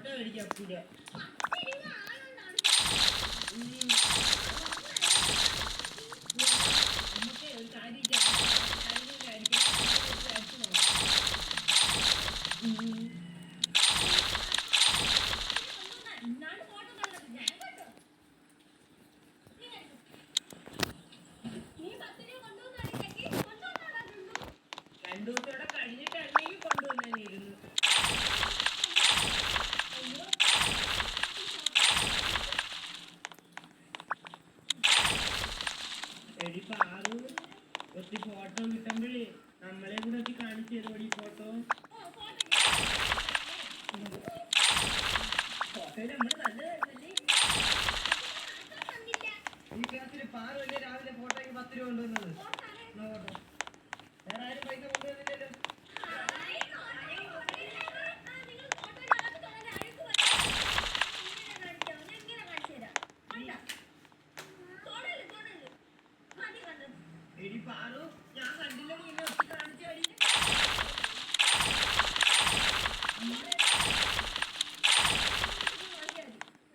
Photo മേടിക്കൂല. നമുക്ക് ഒരു കാര്യം രണ്ടൂസോടെ കഴിഞ്ഞിട്ടാണെങ്കിൽ കൊണ്ടുവന്നിരുന്നു. എടിപ്പോ ആറ് ഒത്തിരി ഫോട്ടോ കിട്ടുമ്പോഴേ നമ്മളെ കൂടെ ഒത്തി കാണിച്ചു തരുമോ ഈ ഫോട്ടോ? ഫോട്ടോയിൽ നമ്മള് നല്ലതായിരുന്നല്ലേ. ഈ ക്ലാസ്സിൽ പാറല്ലേ രാവിലെ ഫോട്ടോയ്ക്ക് 10 രൂപ കൊണ്ടുവന്നത്? ഫോട്ടോ വേറെ ആരും പൈസ കൊണ്ടുവന്നില്ലല്ലോ. എടി പാറു, ഞാൻ കണ്ടില്ല നീ ഒത്തി കാണിച്ചു അടി.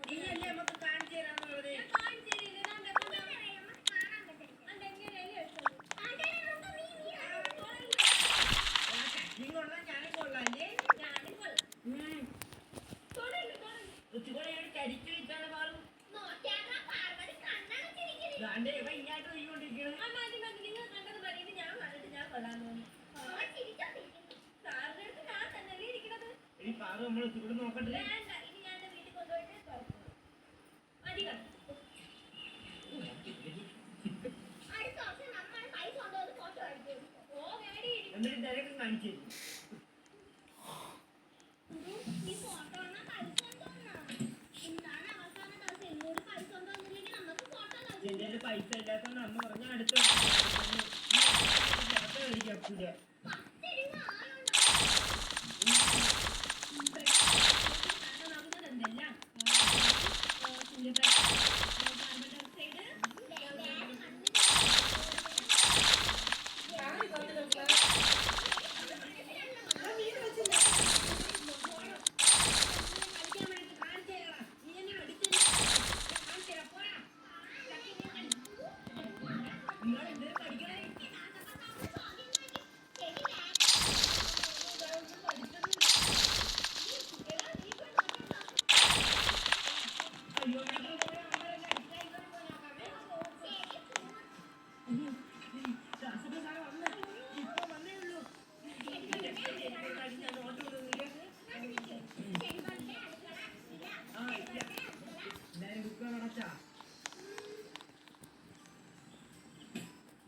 നീയല്ലേ നമുക്ക് കാണിച്ചു തരാന്നുള്ളത്. കൊള്ളാം, ഞാനും കൊള്ളാല്ലേ. കരിച്ചു വെച്ചാണ് പാറു. ഇങ്ങോട്ട് പോയിക്കൊണ്ടിരിക്കുന്നത്. ഈ പാറു നമ്മൾ ഇവിടെ നോക്കണ്ടേ? എന്നിട്ട് തിരക്കും കാണിച്ചു എന്റെ പൈസ ഇല്ലാത്തോണ്ട് അമ്മ പറഞ്ഞ അടുത്ത ഫോട്ടോ മേടിക്കൂല. എന്തെല്ലാം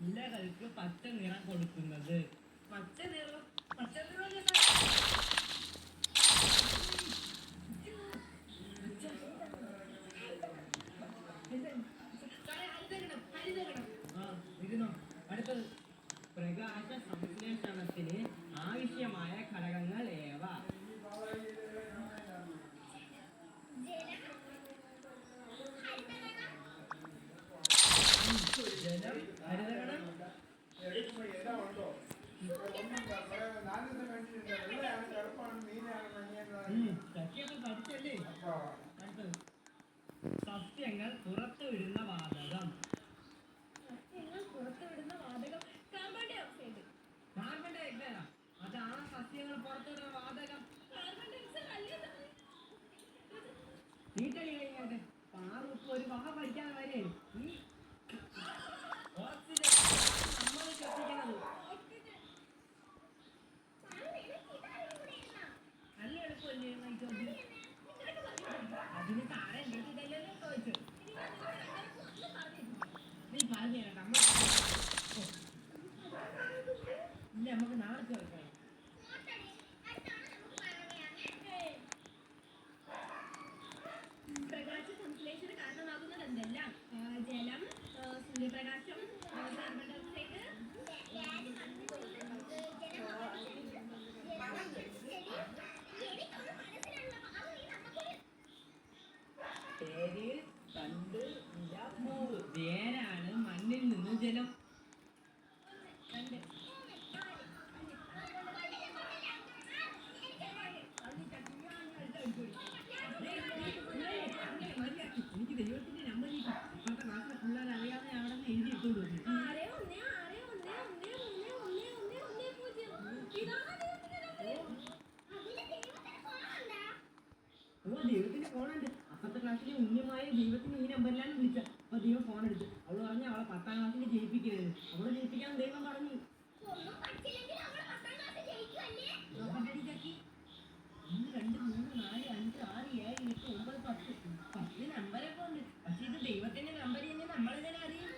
ഇലകൾക്ക് പച്ച നിറം കൊടുക്കുന്നത്. പച്ച നിറം അടുത്തത് പ്രകാശ സംശ്ലേഷണത്തിന് ആവശ്യമായ ഘടകങ്ങൾ ഏവ? ജലം, ഹരിതകണം, പഠിച്ചല്ലേ. അടുത്തത് സസ്യങ്ങൾ പുറത്തുവിടുന്ന വാതകം. Carbon dioxide. അതാണ് സസ്യങ്ങൾ പുറത്തുവിടുന്ന വാതകം. നീട്ടലി കഴിഞ്ഞാട്ടെ പാറു ഇപ്പൊ ഒരു വക പഠിക്കാതെ വരെ ഈ ഓക്സിജൻ നമ്മൾ ശ്വസിക്കുന്നത്. നല്ല എളുപ്പമല്ലേ? അതിന് താഴെ എന്റെ ഇതല്ലല്ലോ ചോദിച്ചു. നീ പറഞ്ഞു തരാം. നമ്മൾ ഇല്ല, നമുക്ക് നാളെ ചോദിക്കാം. പ്രകാശ സംശ്ലേഷത്തിന് കാരണമാകുന്നത് എന്തെല്ലാം? ജലം, സൂര്യപ്രകാശം, കാർബൺ ഡൈ ഓക്സൈഡ്. പേര്, തണ്ട്, ഇല, പൂവ്. വേരാണ് മണ്ണിൽ നിന്ന് ജലം. ഓ ദൈവത്തിന്റെ ഫോണുണ്ട്. അപ്പത്തെ ക്ലാസ്സിലെ ഉന്നമായ ദൈവത്തിന് ഈ നമ്പറിലാണ് വിളിച്ച. അപ്പൊ ദൈവം ഫോൺ എടുത്തു. അവള് പറഞ്ഞ അവളെ 10ാം ക്ലാസ്സിൽ ജയിപ്പിക്കരുത്. അവളെ ജയിപ്പിക്കാൻ ദൈവം പറഞ്ഞു. ഒന്ന് 2 3 4 5 6 7 8 9 10 നമ്പരൊക്കെ ഉണ്ട്. പക്ഷെ ഇത് ദൈവത്തിന്റെ നമ്പർ തന്നെ നമ്മളെങ്ങനെ അറിയും?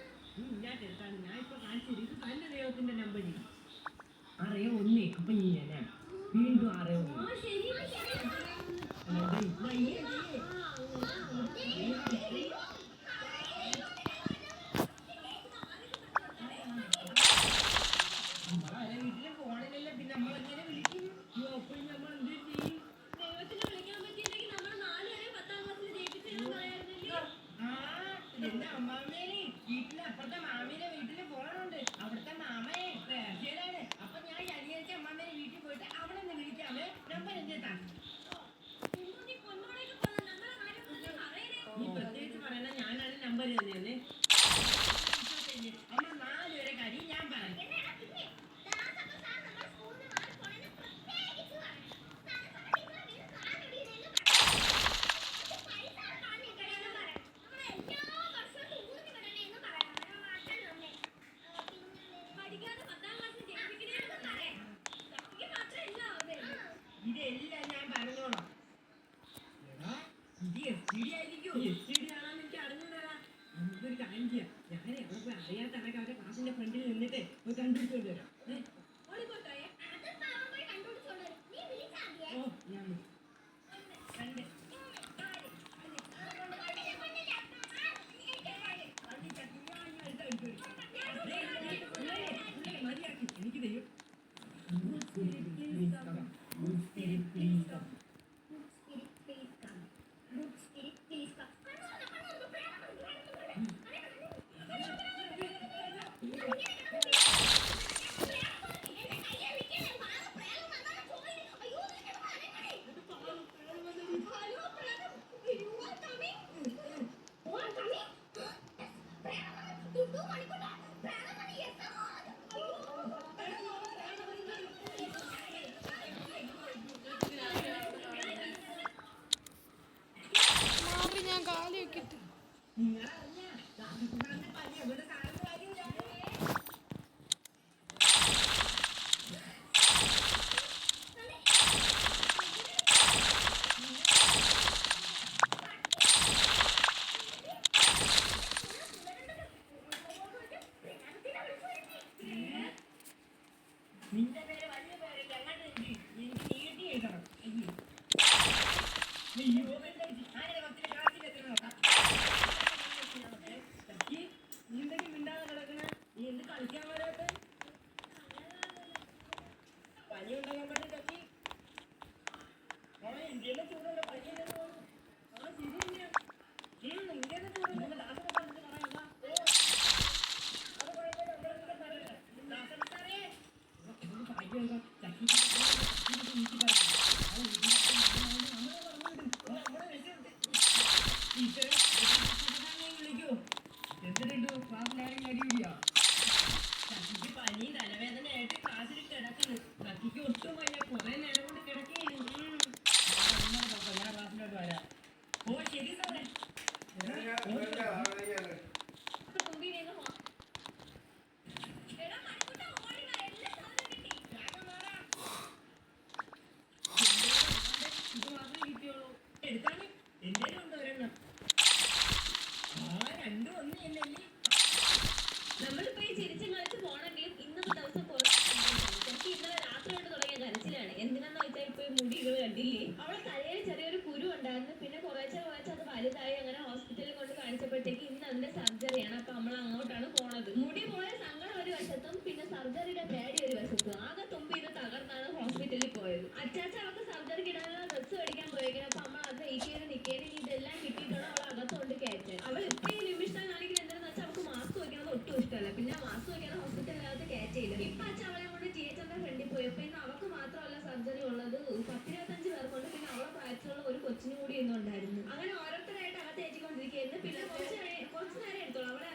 ഞാൻ കേട്ടാണ്. ഞാൻ ഇപ്പൊ കാണിച്ചത് ഇത് തന്നെ ദൈവത്തിന്റെ നമ്പർ. 6 1. അപ്പൊ ഇങ്ങനെ വീണ്ടും 6 വീട്ടിലെ ഫോണിലല്ലേ പിന്നെ നമ്മളെങ്ങനെ വിളിക്കും? അപ്പോഴും നമ്മൾ എന്ത് ചെയ്യും? എന്റെ അമ്മാമ്മേനെ വീട്ടിലെ അപ്പുറത്തെ മാമീനെ വീട്ടില് ഫോണുണ്ട്. അവിടുത്തെ മാമയെ പേർച്ചയിലാണ്. അപ്പൊ ഞാൻ ശനിയാഴ്ച അമ്മാമ്മേനെ വീട്ടിൽ പോയിട്ട് അവിടെ നിന്ന് വിളിക്കാമേ. നമ്പർ എന്തെത്താ നീ പ്രത്യേകിച്ച് പറയണ ഞാനാണ് നമ്പർ തന്നെയാണ്. അമ്മ 4 വരെ കാര്യം ഞാൻ പറയാം. ഇതെല്ലാം ഞാൻ പറഞ്ഞോളാം. ഇത് STD ആയിരിക്കും. STD ആണെന്ന് എനിക്ക് അറിഞ്ഞൂടാ. നമുക്കൊരു കാര്യം ചെയ്യാം. ഞാനേ അവിടെ പോയി അറിയാത്ത കണക്ക് അവരുടെ ക്ലാസിന്റെ ഫ്രണ്ടിൽ നിന്നിട്ട് പോയി കണ്ടുപിടിച്ചോണ്ട് വരാം. ഓ ഞാൻ മതിയാക്കി എനിക്ക് തരും. ഞാൻ കാലി വെക്കിട്ട് നിന്റെ പേര് വലിയ പേരല്ല. അങ്ങോട്ട് എനിക്ക് നീട്ടി എഴുതണം. അയ്യോ ആരെ ഭക്തിന്റെ ക്ലാസ്സിലെത്തണം നോക്കാം. നീ എന്തെങ്കിലും മിണ്ടാതെ കിടക്കണ? നീ എന്ത് കളിക്കാൻ വരാത്ത? പനി ഉണ്ടാകാൻ പറ്റും ചക്കി. ഇന്ത്യയിലെ ചൂടുള്ള പനിയല്ലേ തോന്നുന്നു. ശരി തന്നെയാ. ഇന്ത്യയിലെ ചൂടുള്ള ദാസനെ കണ്ടിട്ട് പറയാം. അത് കുഴപ്പമില്ല. പറയാം ദാസൻ സാറേ ചക്കി പനി തലവേദനയായിട്ട് ക്ലാസ്സിൽ കിടക്കുന്നു. കത്തിക്ക് ഒട്ടും വയ്യ. കുറെ നേരം കൊണ്ട് കിടക്കുകയാണ്. ഞാൻ ക്ലാസ്സിലോട്ട് വരാം. ഓ ശരി സാറേ. ഇത് മാത്രമേ കിട്ടിയുള്ളൂ. എടുത്താണ് എന്റെ ഉണ്ട് ഒരെണ്ണം. 2 ഒന്നല്ലേ? നമ്മളിപ്പോ ഈ ചിരിച്ചും കളിച്ച് പോണെങ്കിലും ഇന്നത്തെ ദിവസം കുറച്ച് ഇന്നലെ രാത്രി കൊണ്ട് തുടങ്ങിയ കരച്ചിലാണ്. എന്തിനാന്ന് വെച്ചാൽ ഇപ്പൊ ഈ മുടി ഇത് കണ്ടില്ലേ, അവളെ തലയിൽ ചെറിയൊരു കുരു ഉണ്ടായിരുന്നു. പിന്നെ കുറേശ്ശെ അത് വലുതായി. അങ്ങനെ ഹോസ്പിറ്റലിൽ കൊണ്ട് കാണിച്ചപ്പോഴത്തേക്ക് ഇന്ന് അതിന്റെ സർജറിയാണ്. അപ്പൊ നമ്മൾ അങ്ങോട്ടാണ് പോണത്. മുടി പോയ സങ്കടം ഒരു വശത്തും പിന്നെ സർജറിയുടെ പേടി ഒരു വശത്തും. ആകെ തുമ്പി ഇത് തകർന്നാണ് ഹോസ്പിറ്റലിൽ പോയത്. അച്ചാച്ച അവർക്ക് സർജറിക്ക് ഇടാനുള്ള ഡ്രസ്സ് മേടിക്കാൻ പോയേക്കണം. അപ്പൊ നമ്മൾ അത് നിക്കേന് ഇതെല്ലാം കിട്ടിയിട്ടാണ് അവൾ അകത്തുകൊണ്ട് കയറ്റത്. അവൾ ഇപ്പൊ ഈ നിമിഷം കാണിക്കുന്നത് എന്താണെന്ന് വെച്ചാൽ അവൾക്ക് മാസ്ക് വെക്കുന്നത് ഒട്ടും ഇഷ്ടമല്ല. പിന്നെ മാസ്ക് വെക്കാൻ ഹോസ്പിറ്റലിനകത്ത് കയറ്റിയില്ല. ഇപ്പൊ അച്ഛൻ അവളെ കൊണ്ട് തിയേറ്ററിന്റെ ഫ്രണ്ടിൽ പോയി. അപ്പൊ ഇന്ന് അവർക്ക് മാത്രമല്ല സർജറി ഉള്ളത്, 10-25 പേർക്കൊണ്ട്. പിന്നെ അവളെ പ്രായത്തിലുള്ള ഒരു കൊച്ചിനും കൂടി ഇന്നുണ്ടായിരുന്നു. അങ്ങനെ ഓരോരുത്തരായിട്ട് അകത്ത് ഏറ്റിക്കൊണ്ടിരിക്കുകയായിരുന്നു. പിന്നെ കുറച്ച് നേരം എടുത്തോളൂ അവിടെ.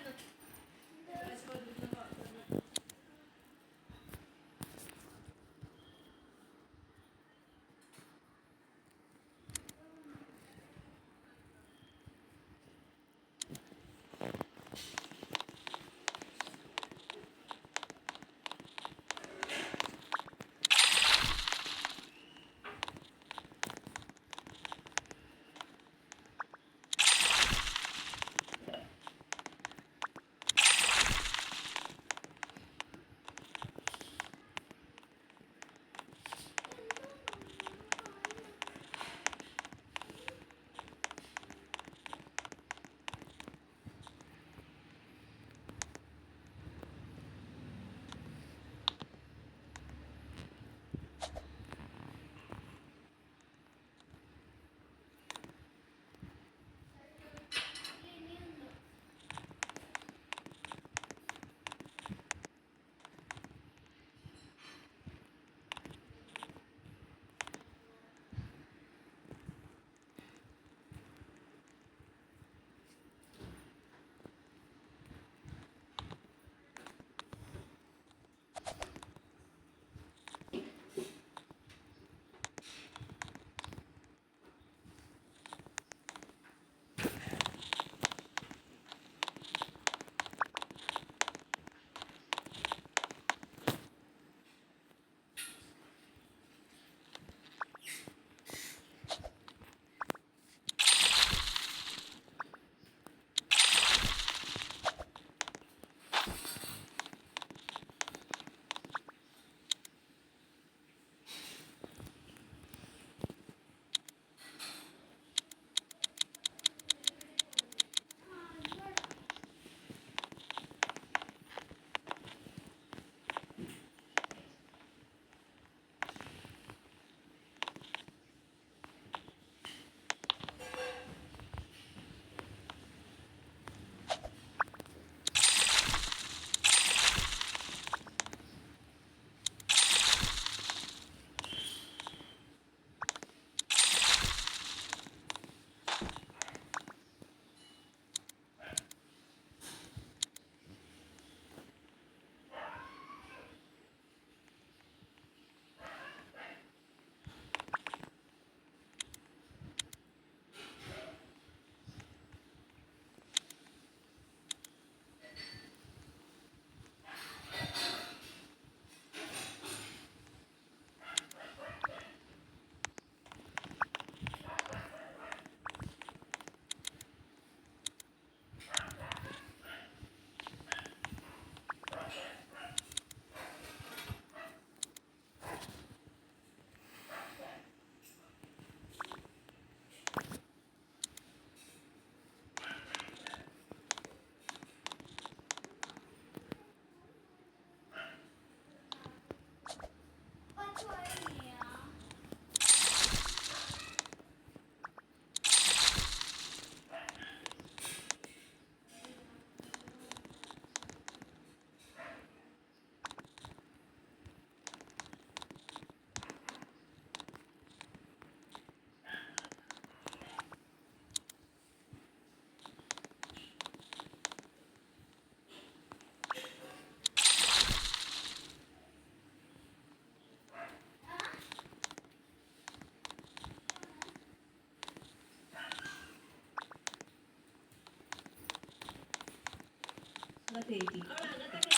അവസ്ഥയായിരിക്കും. അവൾ അകത്തൊക്കെ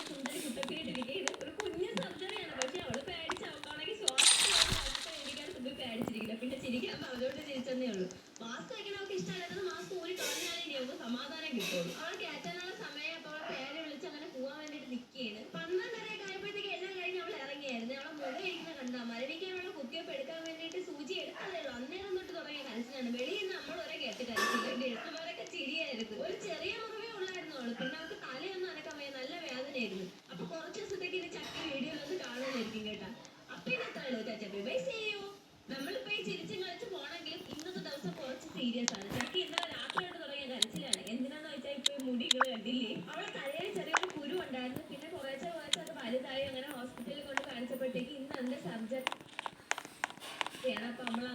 സുന്ദരി കുട്ടപ്പിയായിട്ടിരിക്കുകയാണ്. ഒരു കുഞ്ഞു സർജറിയാണ്. പക്ഷെ അവള് പേടിച്ച് അവൾക്കാണെങ്കിൽ ശ്വാസം ഇരിക്കാൻ പേടിച്ചിരിക്കില്ല. പിന്നെ ചിരിക്കുമ്പോൾ അവരോട് ചിരിച്ചെന്നേ ഉള്ളൂ. മാസ്ക് വയ്ക്കാൻ അവൾക്ക് ഇഷ്ടമല്ലാത്തത് മാസ്ക് ഊരി കളഞ്ഞാലേ ഇനി അവൾക്ക് സമാധാനം കിട്ടുള്ളൂ. അവളെ കയറ്റാനുള്ള സമയം അപ്പൊ അവളെ പേരെ വിളിച്ച് അങ്ങനെ പോവാൻ വേണ്ടിട്ട് നിൽക്കുകയാണ്. 12:30 ആയപ്പോഴത്തേക്ക് എല്ലാം കഴിഞ്ഞ് അവൾ ഇറങ്ങിയായിരുന്നു. അവളെ മുഖം ഇരിക്കുന്ന കണ്ടാ മരവിക്കാനുള്ള കുത്തിവെപ്പ് എടുക്കാൻ വേണ്ടിട്ട് സൂചി എടുത്തതേ ഉള്ളൂ. അന്നേരം തൊട്ട് തുടങ്ങിയ കരച്ചിലാണ്. വെളിയിൽ നിന്ന് നമ്മൾ ഒരേ കേട്ട് കരച്ചില്ല. ഡേഴ്സുമാരൊക്കെ ചിരിയായിരുന്നു. ഒരു ചെറിയ മുറിവേ ഉള്ളായിരുന്നു അവള്. പിന്നെ അവൾക്ക് തലയൊന്നും അനക്കാൻ വയ്യ. നല്ല വേദനയായിരുന്നു. അപ്പൊ കുറച്ച് ദിവസത്തേക്ക് ഇനി ചക്കി വീഡിയോയിലൊന്ന് കാണുന്നതായിരിക്കും കേട്ടാ. അപ്പൊ ഇന്നത്തെ ചാച്ച ബൈ ചെയ്യൂ. നമ്മളിപ്പോ ഈ ചിരിച്ചും കളിച്ച് പോണെങ്കിലും ഇന്നത്തെ ദിവസം കുറച്ച് സീരിയസ് ആണ്. ചക്കി ഇന്നലെ രാത്രിയോട്ട് തുടങ്ങിയ കരച്ചിലാണ്. എന്തിനാന്ന് വെച്ചാൽ ഇപ്പൊ ഈ മുടി ഇങ്ങനെ കണ്ടില്ലേ? അവളെ തലയിൽ ചെറിയൊരു കുരു ഉണ്ടായിരുന്നു. പിന്നെ കുറേശ്ശെ അത് വലുതായി. അങ്ങനെ ഹോസ്പിറ്റലിൽ കൊണ്ട് കാണിച്ചപ്പോഴത്തേക്ക് ഇന്ന് അതിന്റെ സർജറി ആണ്. അപ്പൊ നമ്മളെ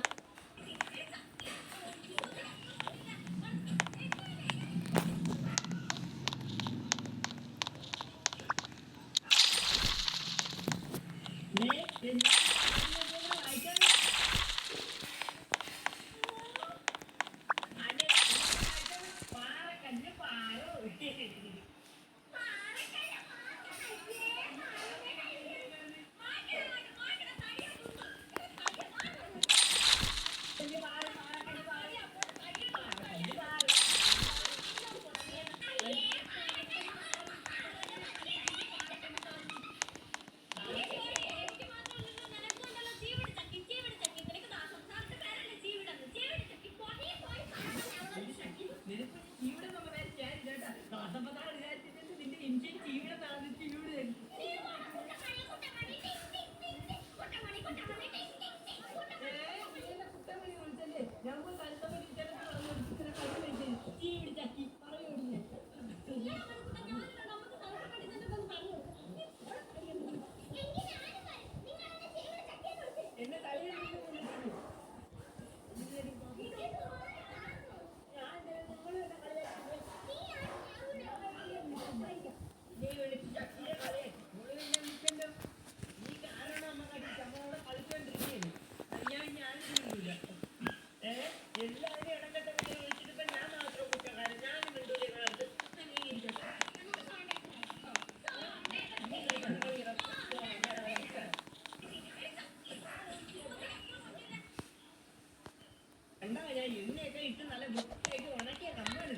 എണ്ണയൊക്കെ ഇട്ട് നല്ല വൃത്തിയായിട്ട് ഉണക്കിയ കമ്പാണ്.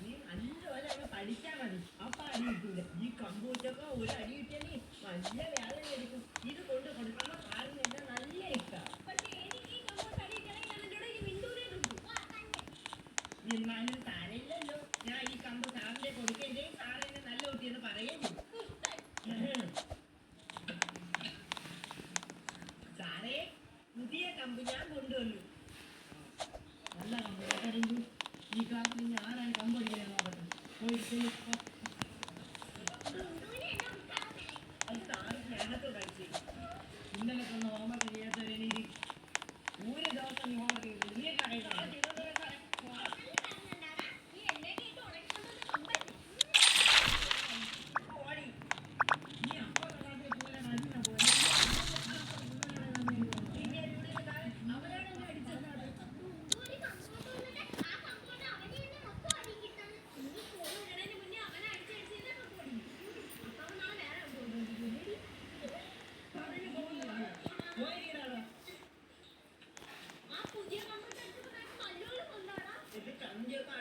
നീ നല്ലപോലെ അവിടെ പഠിച്ചാൽ മതി. അപ്പൊ അടി കിട്ടൂല. ഈ കമ്പൂച്ചൊക്കെ ഒരു അടി കിട്ടിയാൽ നല്ല വേദന എടുക്കും. ഇത് കൊണ്ട് കൊടുക്കുമ്പോ കാറിന് എന്നെ നല്ല ഇഷ്ടം. എന്നാലും സാരമില്ലല്ലോ. ഞാൻ ഈ കമ്പ് സാറിന്റെ കൊടുക്കരുതേ. സാറിനെ നല്ല കുട്ടിയെന്ന് പറയുന്നു. സാറേ, പുതിയ കമ്പ് ഞാൻ കൊണ്ടുവന്നു. നല്ല കമ്പ് കേട്ടോ. ഈ ക്ലാസ്സിൽ ഇനി ആരാണ് കമ്പ് അടിക്കാൻ നോക്കട്ടെ. അത് സാറ് സ്നേഹത്തോട് അടിച്ചു. ഇന്നലെ തന്ന ഹോംവർക്ക് ചെയ്യാത്തവരെ ഒരു ദിവസം നീ ഹോംവർക്ക് ചെയ്തു. നീ കഴിക്കണം.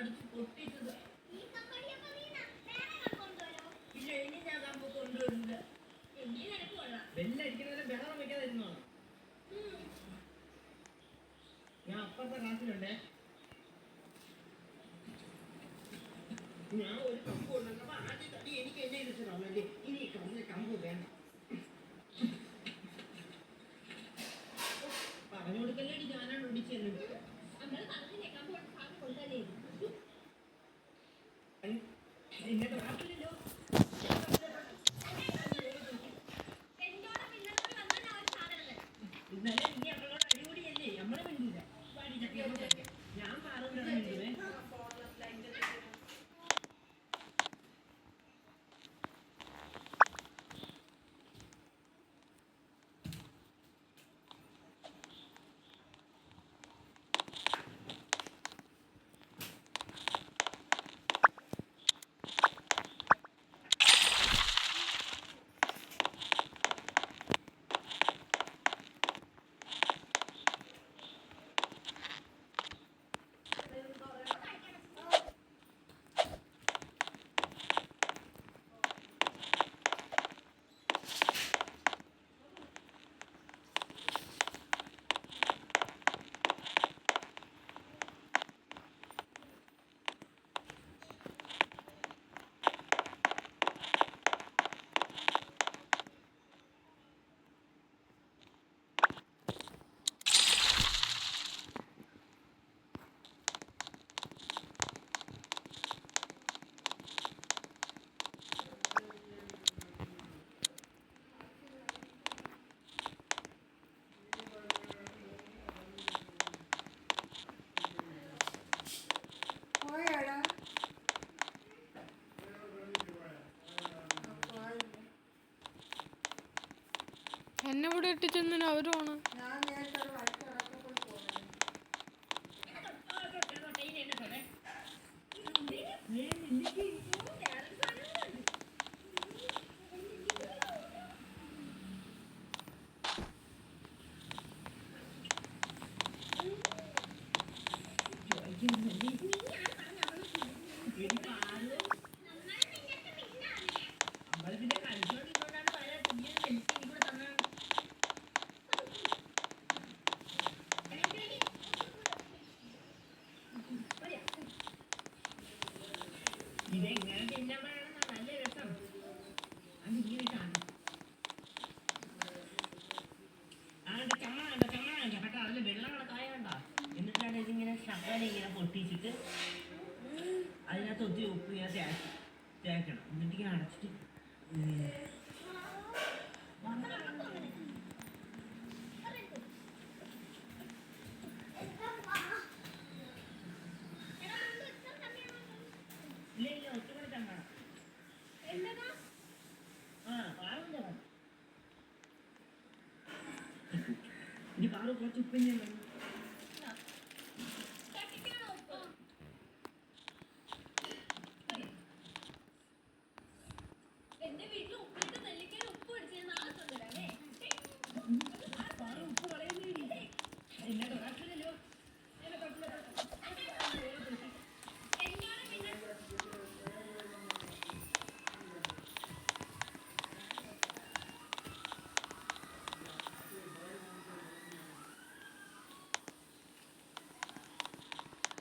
അടിച്ച് പൊട്ടിച്ചത്. ഇല്ല, ഇനി ഞാൻ കമ്പ് കൊണ്ടുവരില്ല. ബെല്ലടിക്കുന്നതിന് ബഹളം വെക്കാതിരുന്നോ? ഞാൻ അപ്പുറത്തെ ക്ലാസ്സിലുണ്ടേ. ഞാൻ ഒരു കമ്പ് കൊണ്ടുവന്നപ്പോ ആദ്യം തടി എനിക്ക് എന്നെ ഇരുത്തണമല്ലേ. ഇനി കമ്പ് വേണ്ട. പറഞ്ഞു കൊടുക്കല്ലേ. ഞാനാണ് ഒടിച്ചത്. ഇന്നത്തെ ക്ലാസ്സിലല്ലോ. ഇന്നലെ ഇനി അവളോട് അടികൂടിയല്ലേ. നമ്മളെ വേണ്ടിയില്ല. ഞാൻ പറഞ്ഞു എന്നെ ഇവിടെ ഇട്ടിച്ചെന്നിന് അവരുമാണ്. അമ്പലത്തിന്റെ കളിച്ചോണ്ടിരുന്നോണ്ടാണ് പറയാ കുഞ്ഞിനെ എനിക്ക് കൂടെ തന്നെ. ഇതെങ്ങനെ തിന്നുമ്പോഴാണ് നല്ല രസം. അതിങ്ങനെ കാണും. ചമ്മണ പക്ഷെ അതിൽ വെള്ളമുള്ള കായ കണ്ടോ. എന്നിട്ടാണ് ഇതിങ്ങനെ ശകലം ഇങ്ങനെ പൊട്ടിച്ചിട്ട് അതിനകത്ത് ഒത്തിരി ഉപ്പ് ഇങ്ങനെ തേക്കണം. എന്നിട്ട് ഇങ്ങനെ അടച്ചിട്ട് ഇല്ല ഒത്തുകൂടെ ചമ്മണം. ഇനി പാറു കുറച്ച് ഉപ്പിൻ്റെ എന്റെ വീട്ടിൽ ഉപ്പിട്ട് നെല്ലിക്കാൻ ഉപ്പ് പിടിച്ച് നാളെ കൊണ്ടുവരാമേ. പാറു ഉപ്പ് കളയുന്നേ. എന്നോട് ഒരാക്ഷരല്ലോ.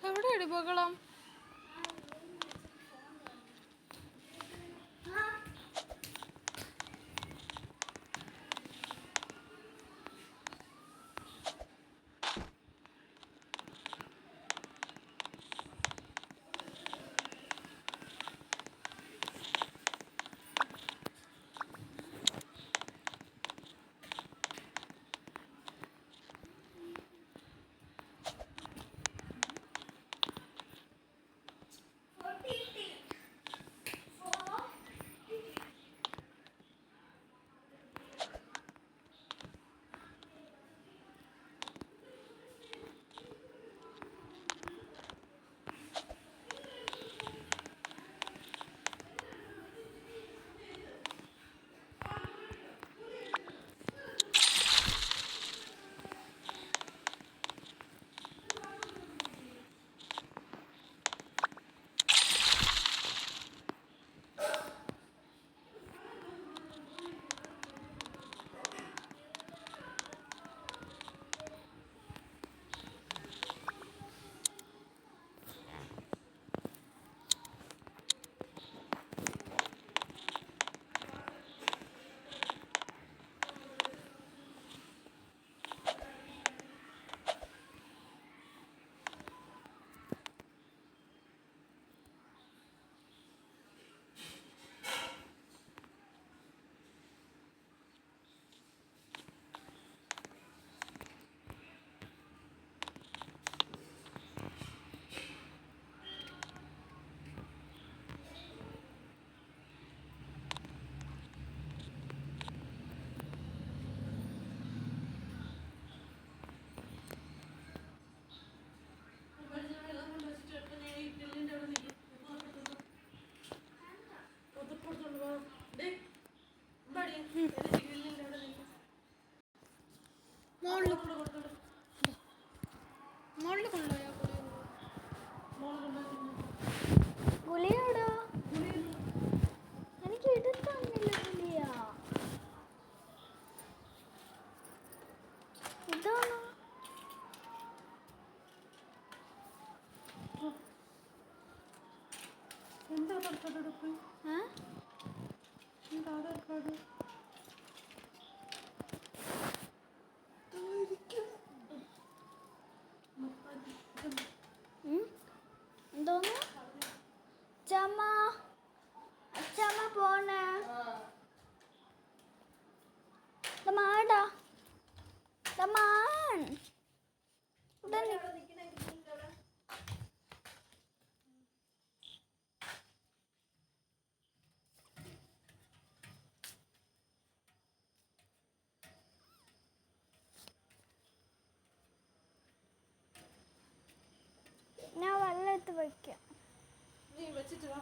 എവിടെയാണ് ബഹളം? മോളിൽ കൊണ്ടുപോയാ ഗുളിയോടോ എനിക്ക് എടുത്തന്നില്ല ഗുളിയ. ഇതാണോ? എന്താ എടുപ്പ്? എന്താ ആധാർ കാർഡ്? എന്തോന്ന്? അച്ചമ്മ അച്ചമ്മ പോണേ മാടാ മാൻ ഇവിടെ എടുത്ത് വയ്ക്കാം. നീ വെച്ചിട്ട് വാ.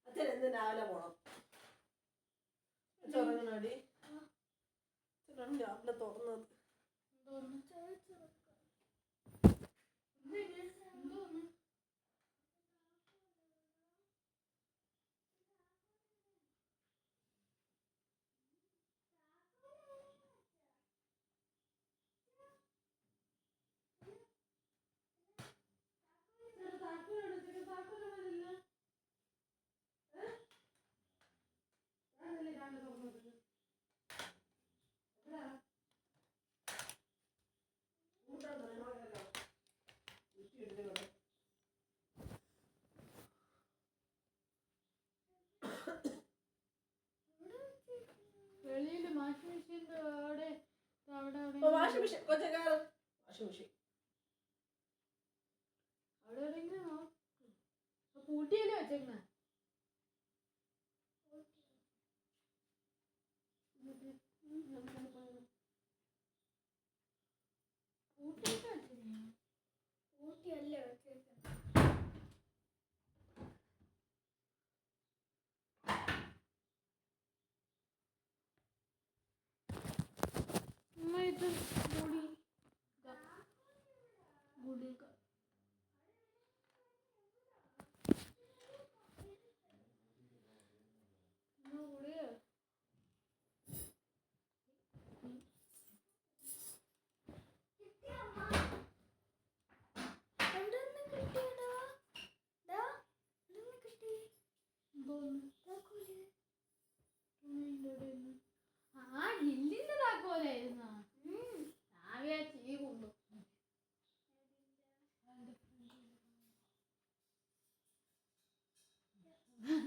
അച്ഛൻ എന്ത് രാവിലെ പോണം? ചോറങ്ങനാടി രാവിലെ തുറന്നത്. വെളിയില് വാഷിംഗ് മെഷീൻ്റെ അവിടെ വാഷിംഗ് മെഷീൻ കൊച്ചക്കാരൻ വാഷിംഗ് മെഷീൻ അവിടെ എവിടെയെങ്കിലും കൂട്ടിയല്ലേ വെച്ചേക്കണേ? കൂട്ടിയൊക്കെ വെച്ചിരുന്നു. ഊട്ടിയല്ലേ വെച്ചേക്കുന്നത്. അമ്മ ഇത് മുടി മുടി ആ ജില്ലിന്റെ താക്കോലായിരുന്നു. രാവിലെ ചീ കൊണ്ടു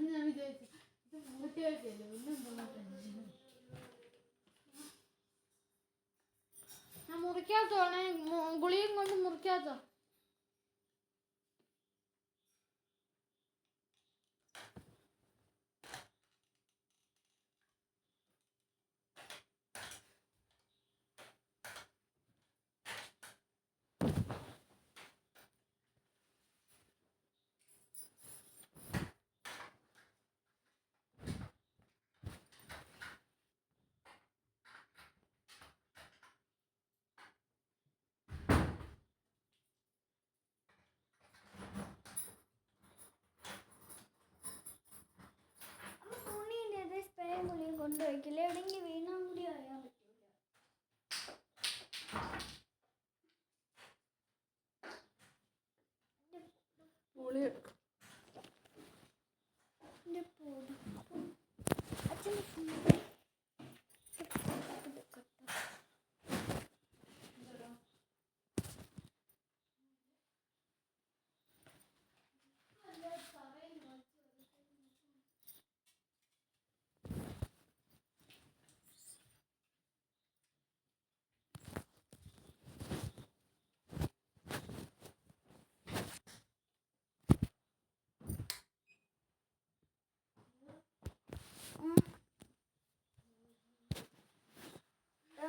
ഞാൻ വിചാരിച്ചു ഇത് മൂട്ടി വെച്ചല്ലേ പിന്നെന്തോ ടെൻഷൻ. ഞാൻ മുറിക്കാത്തോ ഗുളിയും കൊണ്ട് മുറിക്കാത്തോ? എൻ്റെ പൊടി അച്ഛൻ്റെ ഫോൺ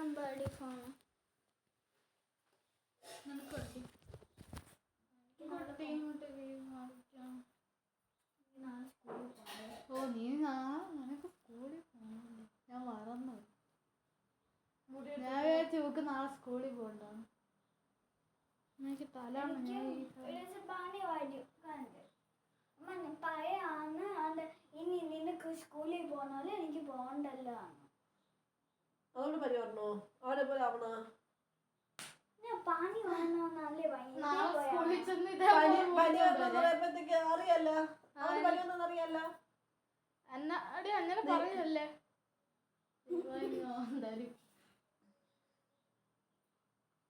അമ്പാടി ഫോൺ ഓ നീ നാളെ നിനക്ക് സ്കൂളിൽ പോകണല്ലേ? ഞാൻ മറന്നു. ഞാൻ വിചാരിച്ചു ഇവക്ക് നാളെ സ്കൂളിൽ പോകണ്ട. എനിക്ക് തലാണ്. ഞാൻ പാണി വരും കണ്ട് അമ്മ പഴയാണ് അത് ഇനി നിനക്ക് സ്കൂളിൽ പോകണമല്ലോ എനിക്ക് പോകണ്ടല്ലോ ആണ് അതുകൊണ്ട് പനി പറഞ്ഞോ? അവനെ പോലെ ആവണ ഞാൻ പാണി വന്നോന്നല്ലേ നാളെ സ്കൂളിൽ ചെന്ന് പറയുമ്പോഴത്തേക്ക് അറിയാലോ, അവന് പനി വന്നെന്ന് അറിയാലോ. അടി അങ്ങനെ പറയല്ലേ. എന്തായാലും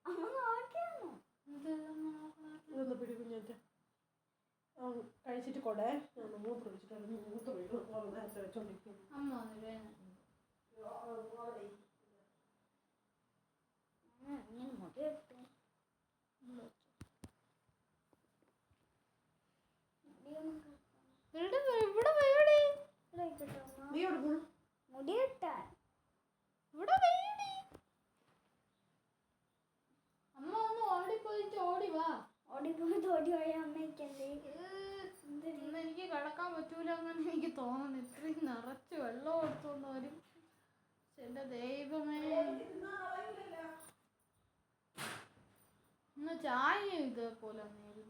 അമ്മ നോക്കിയാണോ ഇതൊന്ന് പിടി കുഞ്ഞാറ്റ. അവൻ കഴിച്ചിട്ട് കൊടേ മൂത്ത് പിടിച്ചിട്ട് മൂത്ത് വീഴും നേരത്തെ വെച്ചോണ്ടിരിക്കുന്നു. അമ്മ മുടി വെട്ടു ഇവിടെ വേടി നീ എടുക്കണു മുടി വെട്ടാൻ ഇവിടെ വേടി. അമ്മ ഒന്ന് ഓടിപ്പോയിട്ട് ഓടി വാ. ഓടിപ്പോയി ഓടി പോയ അമ്മയ്ക്കല്ലേ ഇന്ന് എനിക്ക് കിടക്കാൻ പറ്റൂല അങ്ങനെ എനിക്ക് തോന്നുന്നു. ഇത്രയും നിറച്ച് വെള്ളം എടുത്തോണ്ട് വരും. എന്റെ ദൈവമേ, ഇന്ന് ചായ ഇതേപോലെ നേരും.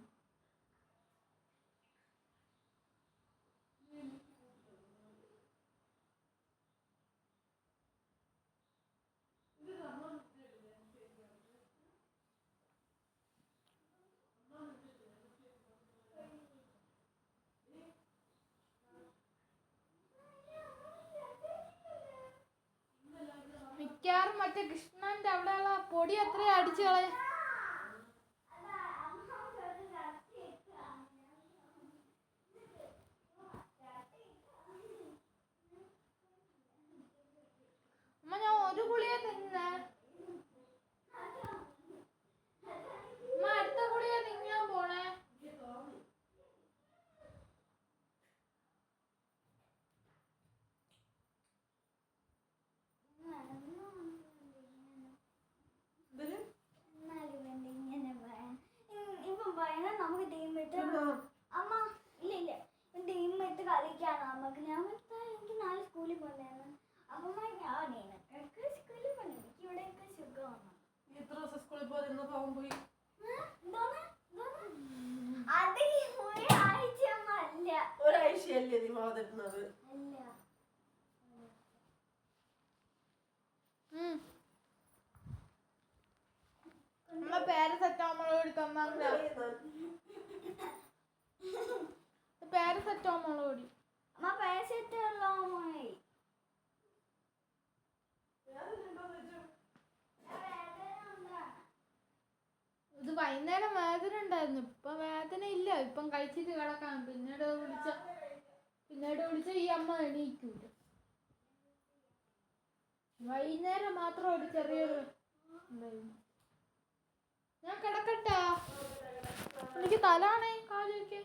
മിക്കാറും മറ്റേ കൃഷ്ണന്റെ അവിടെയുള്ള പൊടി അത്രയും അടിച്ചു കളയാ. അമ്മ ഞാൻ ഒരു ഗുളിക തിന്നെ. അമ്മ അടുത്ത ഗുളിക തിന്നാൻ പോണേ. നമുക്ക് ടീം ഇട്ട് അമ്മ ഇല്ല ഇല്ല ടീം ഇട്ട് കളിക്കാണ് നമുക്ക്. ഞാൻ എനിക്ക് നാളെ സ്കൂളിൽ പോകണ്ടായിരുന്നു. അപ്പൊ ഞാൻ നിനക്കൊക്കെ സ്കൂളിൽ പോകണം, എനിക്ക് ഇവിടെയൊക്കെ സുഖമാണ്. എത്ര ദിവസം സ്കൂളിൽ പോകാൻ പോയി? അത് ഒരാഴ്ച അല്ല ഒരാഴ്ചയല്ലേ നീ പോകാതിരുന്നത്? അല്ല അമ്മ പാരസെറ്റാമോൾ കൂടി തന്നാ പാരസെറ്റാമോൾ കൂടി. അമ്മ പാരസെറ്റുള്ള അമ്മായി ഇത് വൈകുന്നേരം വേദന ഉണ്ടായിരുന്നു. ഇപ്പൊ വേദന ഇല്ല. ഇപ്പം കഴിച്ചിട്ട് കിടക്കാം. പിന്നീട് വിളിച്ച ഈ അമ്മ എണീക്കൂല. വൈകുന്നേരം മാത്രം ഒരു ചെറിയൊരു ഉണ്ടായിരുന്നു. ഞാൻ കിടക്കട്ടാ, എനിക്ക് തലാണേ കാലൊക്കെ.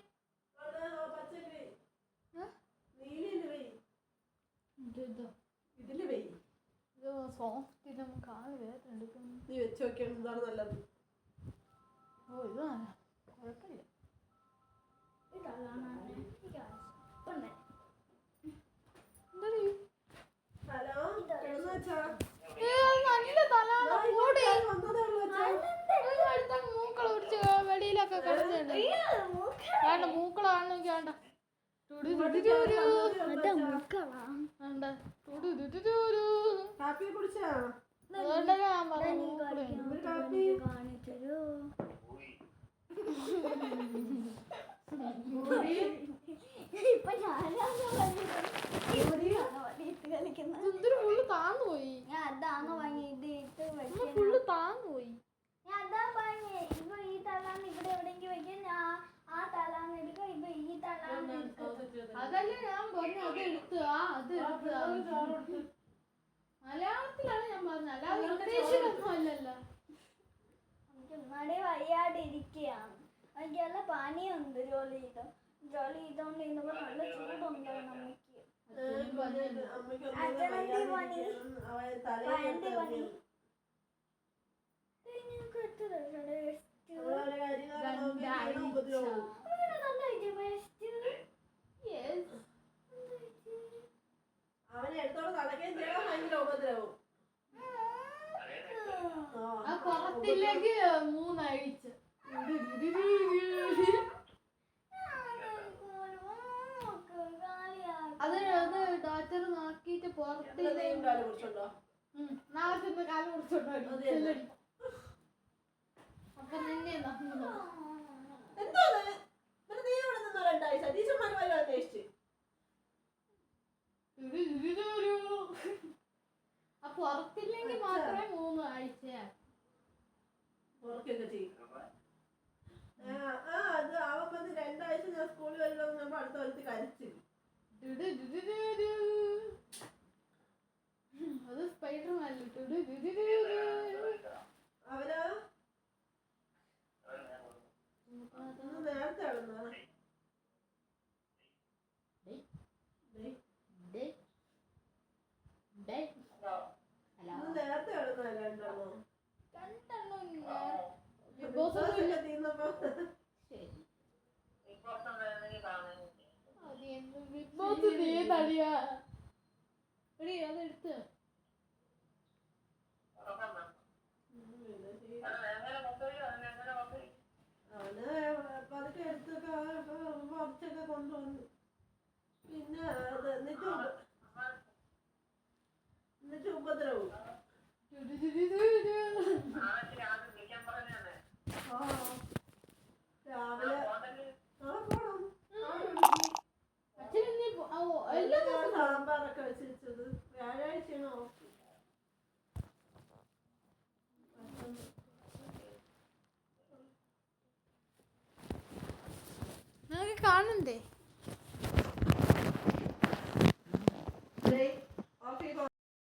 ഇത് സോഫ്റ്റ് കാല് വേദന എടുക്കുന്നു. നീ വെച്ച് നോക്കിയാണ് നല്ലത്. ഓ ഇത് നല്ല കുഴപ്പമില്ല. നല്ല തലാണ്. മൂക്കള പിടിച്ച് വെളിയിലൊക്കെ കിടന്നുണ്ട്. വേണ്ട മൂക്കളാണ് വേണ്ട. കാപ്പി കുടിച്ചാ? അതുകൊണ്ടല്ലേ ഞാൻ പറഞ്ഞു ഇപ്പൊ ഞാനാ അത് എടുത്ത് മലയാളത്തിലാണ് ഞാൻ പറഞ്ഞത്, അല്ലാതെ ഇംഗ്ലീഷിലൊന്നും അല്ലല്ലോ. എനിക്ക് ഒന്നാടെ വയ്യാണ്ടിരിക്കുകയാണ്. എനിക്ക് നല്ല പനിയുണ്ട്. ജോലി ചെയ്തോണ്ട് ഇരുന്നപ്പോ നല്ല ചൂടുണ്ട് അമ്മയ്ക്ക്. അച്ഛനെന്തി പണി? എന്ത് പണി? നിങ്ങൾക്ക് എത്ര ദിവസമുണ്ട് rest? അങ്ങനെ നന്നായിട്ട് rest? Yes. അവനെ എടുത്തോണ്ട് നടക്കുകയും ചെയ്യണം, ഭയങ്കര ഉപദ്രവവും. ആ പുറത്തില്ലെങ്കിൽ 3 ആഴ്ച. അത് ഡോക്ടർ നോക്കിയിട്ട് പുറത്തില്ലെങ്കിൽ നാളെ ചെന്ന് കാലം കുറിച്ചോണ്ടോ അപ്പൊ നിന്നെ എന്തോന്ന് പിന്നെ നീ ഇവിടെ നിന്നോ 2 ആഴ്ച ടീച്ചർമാരുമായി അന്വേഷിച്ച്. ആ പുറത്തില്ലെങ്കിൽ മാത്രമേ 3 ആഴ്ച ഓർക്കൊക്കെ ചെയ്യും. അത് അവൻ വന്ന് 2 ആഴ്ച ഞാൻ സ്കൂളിൽ വരുമ്പോൾ നമ്മൾ അടുത്ത കൊല്ലത്ത് കരച്ചു. അത് സ്പൈഡർമാൻ അവന് നേരത്തെ ആണെന്നാ നേരത്തെ ആണെന്നല്ലോ തീർന്നപ്പോ അതെടുത്ത് അവന് പതുക്കെ എടുത്തൊക്കെ കുറച്ചൊക്കെ കൊണ്ടുവന്നു. പിന്നെ എന്നിട്ട് ഉപദ്രവവും. രാവിലെ പോണം. സാമ്പാറൊക്കെ വെച്ചിരിച്ചത് വ്യാഴാഴ്ചയാണ് ഓഫ്. നിങ്ങൾക്ക് കാണണ്ടേ?